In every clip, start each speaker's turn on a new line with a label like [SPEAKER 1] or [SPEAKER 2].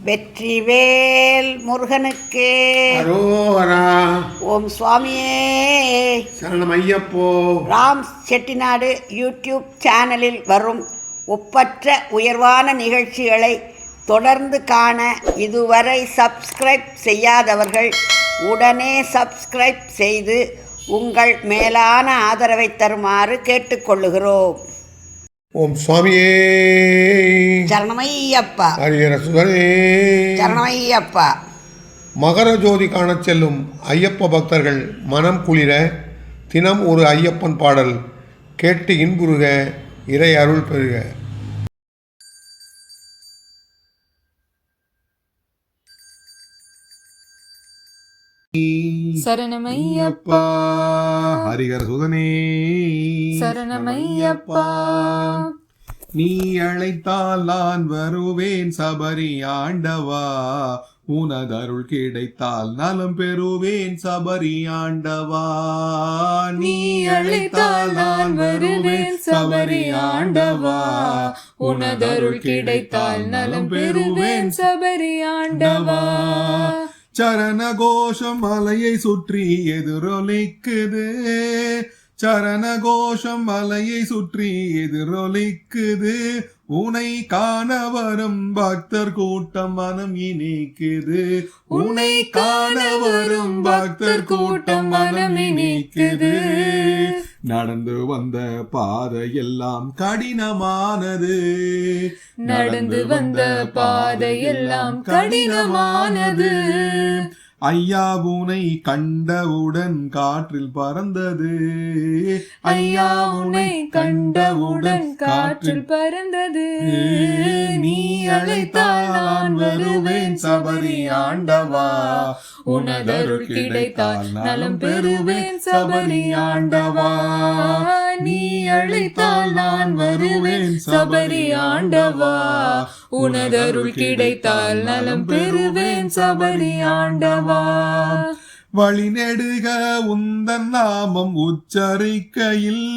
[SPEAKER 1] வெற்றிவேல் முருகனுக்கே
[SPEAKER 2] அரோகரா.
[SPEAKER 1] ஓம் சுவாமியே
[SPEAKER 2] சரணம் ஐயப்போ.
[SPEAKER 1] ராம் செட்டிநாடு யூடியூப் சேனலில் வரும் ஒப்பற்ற உயர்வான நிகழ்ச்சிகளை தொடர்ந்து காண இதுவரை சப்ஸ்கிரைப் செய்யாதவர்கள் உடனே சப்ஸ்கிரைப் செய்து உங்கள் மேலான ஆதரவை தருமாறு கேட்டுக்கொள்ளுகிறோம்.
[SPEAKER 2] ஓம் சுவாமியே
[SPEAKER 1] சரணமையப்பா.
[SPEAKER 2] ஹரிஹர சுதனே
[SPEAKER 1] சரணமையப்பா.
[SPEAKER 2] மகர ஜோதி காணச் செல்லும் ஐயப்ப பக்தர்கள் மனம் குளிர தினம் ஒரு ஐயப்பன் பாடல் கேட்டு இன்புறுக, இறை அருள் பெறுக.
[SPEAKER 3] சரணமையப்பா.
[SPEAKER 2] ஹரிஹர சுதனே
[SPEAKER 3] சரணமையப்பா.
[SPEAKER 2] நீ அழைத்தால் நான் வருவேன் சபரி ஆண்டவா, உனதருள் கிடைத்தால் நலம் பெறுவேன் சபரி ஆண்டவா.
[SPEAKER 3] நீ அழைத்தால் நான் வருவேன் சபரி ஆண்டவா, உனதருள் கிடைத்தால் நலம் பெறுவேன் சபரி ஆண்டவா.
[SPEAKER 2] சரண கோஷம் மலையை சுற்றி எதிரொலிக்குது, சரண கோஷம் மலையை சுற்றி எதிரொலிக்குது, உனை காண வரும் பக்தர் கூட்டம் மனம் இனிக்குது, உனை காண வரும் பக்தர் கூட்டம் மனம் இனிக்குது. நடந்து வந்த பாதையெல்லாம் கடினமானது,
[SPEAKER 3] நடந்து வந்த பாதையெல்லாம் கடினமானது.
[SPEAKER 2] ஐயா உனை கண்டவுடன் காற்றில் பறந்தது,
[SPEAKER 3] ஐயா உனை கண்டவுடன் காற்றில் பறந்தது.
[SPEAKER 2] நீ அழைத்தால் நான் வருவேன் சபரி ஆண்டவா,
[SPEAKER 3] உனதருள் கிடைத்தால் நலம் பெறுவேன் சபரி ஆண்டவா. நீ அழைத்தால் நான் வருவேன் சபரி ஆண்டவா, உனதருள் கிடைத்தால் நலம் பெறுவேன் சபரி ஆண்டவா.
[SPEAKER 2] வழிநெடுக உந்தன் நாமம் உச்சரிக்கையில்,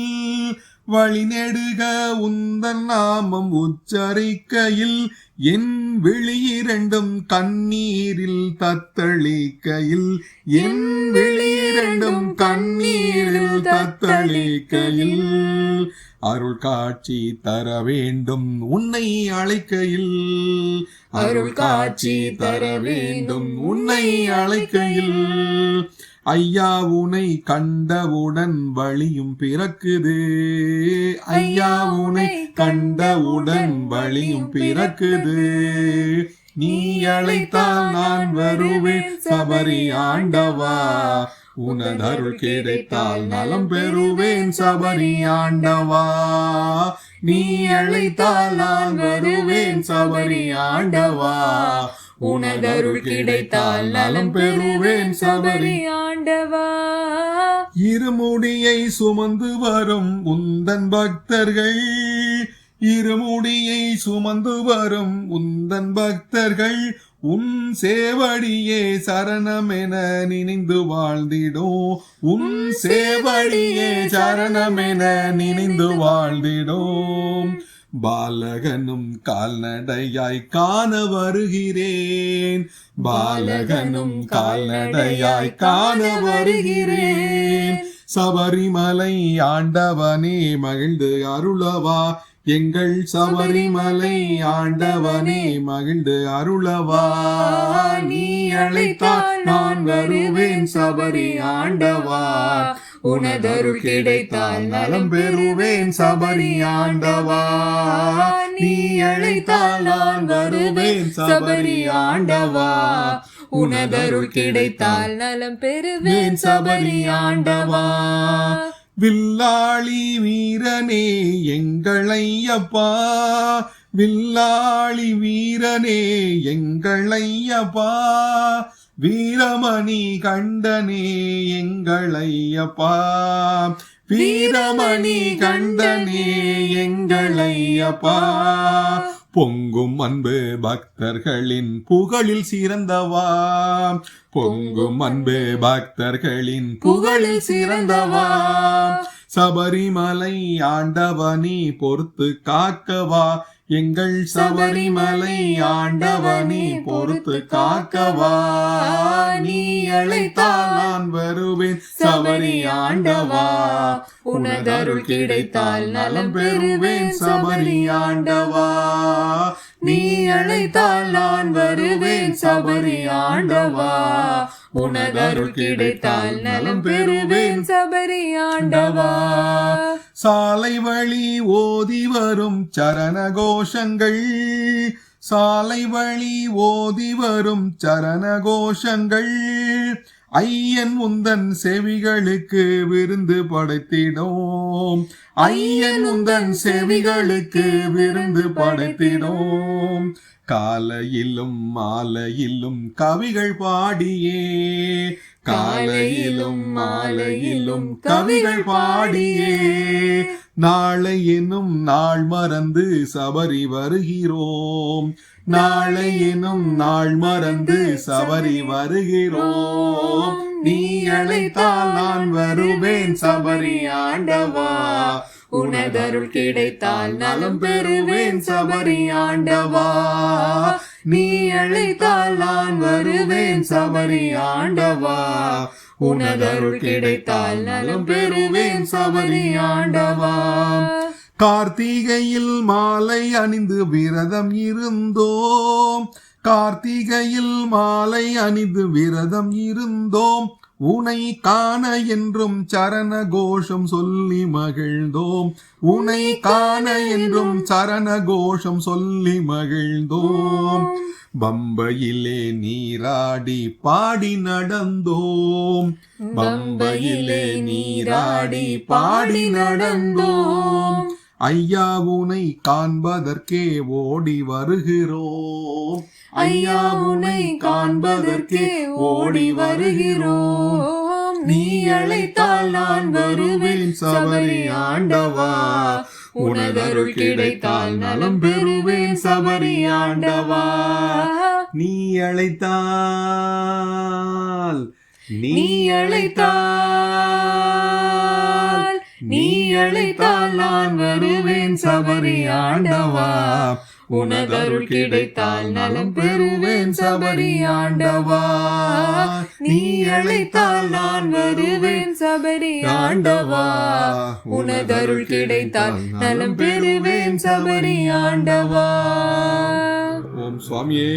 [SPEAKER 2] வழிநெடுக உந்தன் நாமம் உச்சரிக்கையில், என் விழியிரண்டும் கண்ணீரில் தத்தளிக்கையில், என் விழியிரண்டும் கண்ணீரில் தத்தளிக்கையில், அருள் காட்சி தர வேண்டும் உன்னை அழைக்கையில்,
[SPEAKER 3] அருள் காட்சி தர வேண்டும்
[SPEAKER 2] உன்னை அழைக்கையில், ஐயா உனை கண்டவுடன் வழியும் பிறக்குது, ஐயா உனை கண்டவுடன் வழியும் பிறக்குது. நீ அழைத்தால் நான் வருவேன் சபரி ஆண்டவா, உனதருள் கிடைத்தால் நலம் பெறுவேன் சபரி ஆண்டவா. நீ அழைத்தால் நான் வருவேன் சபரி ஆண்டவா, உனதருள் கிடைத்தால் நலம் பெறுவேன் சபரி
[SPEAKER 3] ஆண்டவா.
[SPEAKER 2] இருமுடியை சுமந்து வரும் உந்தன் பக்தர்கள், இருமுடியை சுமந்து வரும் உந்தன் பக்தர்கள், உன் சேவடியே சரணமென நினைந்து வாழ்ந்திடும், உன் சேவடியே சரணமென நினைந்து வாழ்ந்திடும். பாலகனும் கால்நடையாய் காண வருகிறேன், பாலகனும் கால்நடையாய் காண வருகிறேன். சபரிமலை ஆண்டவனே மகிழ்ந்து அருளவா, எங்கள் சபரிமலை ஆண்டவனே மகிழ்ந்து அருளவா. நீ அழைத்தால் நான் வருவேன் சபரி ஆண்டவா, உனதருள் கிடைத்தால் நலம் பெறுவேன் சபரி ஆண்டவா. நீ அழைத்தால் நான் வருவேன் சபரி ஆண்டவா,
[SPEAKER 3] உனதருள் கிடைத்தால் நலம் பெறுவேன் சபரி ஆண்டவா.
[SPEAKER 2] வில்லாளி வீரனே எங்கள் ஐயப்பா, வில்லாளி வீரனே எங்கள் ஐயப்பா, வீரமணி கண்டனே எங்கள் ஐயப்பா, வீரமணி கண்டனே எங்கள் ஐயப்பா. பொங்கும் அன்பு பக்தர்களின் புகழில் சிறந்தவா, பொங்கும் அன்பு பக்தர்களின் புகழில் சிறந்தவா. சபரிமலை ஆண்டவனே பொறுத்து காக்கவா,
[SPEAKER 3] எங்கள் சபரிமலை ஆண்டவனே பொறுத்து காக்கவா, நீ அழைத்தால் நான் வருவேன் சபரி ஆண்டவா, உனதருள் கிடைத்தால் நலம் பெறுவேன் சபரி ஆண்டவா, நீ அழைத்தால் நான் வருவேன் சபரி ஆண்டவா, உனதருள் கிடைத்தால் நலம் பெறுவேன் சபரி ஆண்டவா.
[SPEAKER 4] சாலை வழி ஓதி வரும் சரண கோஷங்கள், சாலை வழி ஓதி வரும் சரண கோஷங்கள், ஐயன் உந்தன் செவிகளுக்கு விருந்து படைத்திடோம், ஐயன் உந்தன் செவிகளுக்கு விருந்து படைத்திடோம். காலையிலும் மாலையிலும் கவிகள் பாடியே, காலையிலும் மாலையிலும் கவிகள் பாடியே, நாளை எனும் நாள் மறந்து சபரி வருகிறோம், நாளை எனும் நாள் மறந்து சபரி வருகிறோம். நீ அழைத்தால் நான் வருவேன் சபரி ஆண்டவா,
[SPEAKER 3] உனதருள் கிடைத்தால் நலம் பெறுவேன் சபரி ஆண்டவா, நீ அழைத்தால் நான் வருவேன் சபரி ஆண்டவா, உனதருள் கிடைத்தால் நலம் பெறுவேன் சபரி ஆண்டவா.
[SPEAKER 4] கார்த்திகையில் மாலை அணிந்து விரதம் இருந்தோம், கார்த்திகையில் மாலை அணிந்து விரதம் இருந்தோம், உனை காண என்றும் சரண கோஷம் சொல்லி மகிழ்ந்தோம், உனை காண என்றும் சரண கோஷம் சொல்லி மகிழ்ந்தோம். பம்பையிலே நீராடி பாடி நடந்தோம்,
[SPEAKER 3] பம்பையிலே நீராடி பாடி நடந்தோம்,
[SPEAKER 4] ஐயா உனை காண்பதற்கே ஓடி வருகிறோம்,
[SPEAKER 3] ஐயா உனை காண்பதற்கே ஓடி வருகிறோம், நீ அழைத்தால் நான் வருவேன் சபரி ஆண்டவா, உனதருள் கிடைத்தால் நலம் பெறுவேன் சபரி ஆண்டவா,
[SPEAKER 4] நீ அழைத்தால்
[SPEAKER 3] நீ அழைத்தால் நீ அழைத்தால் நான் வருவேன் சபரி ஆண்டவா, உனதருள் கிடைத்தால் நலம் பெறுவேன் சபரி ஆண்டவா, நீ அழைத்தால் நான் வருவேன் சபரி ஆண்டவா, உனதருள் கிடைத்தால் நலம் பெறுவேன் சபரி ஆண்டவா.
[SPEAKER 4] ஓம் சுவாமியே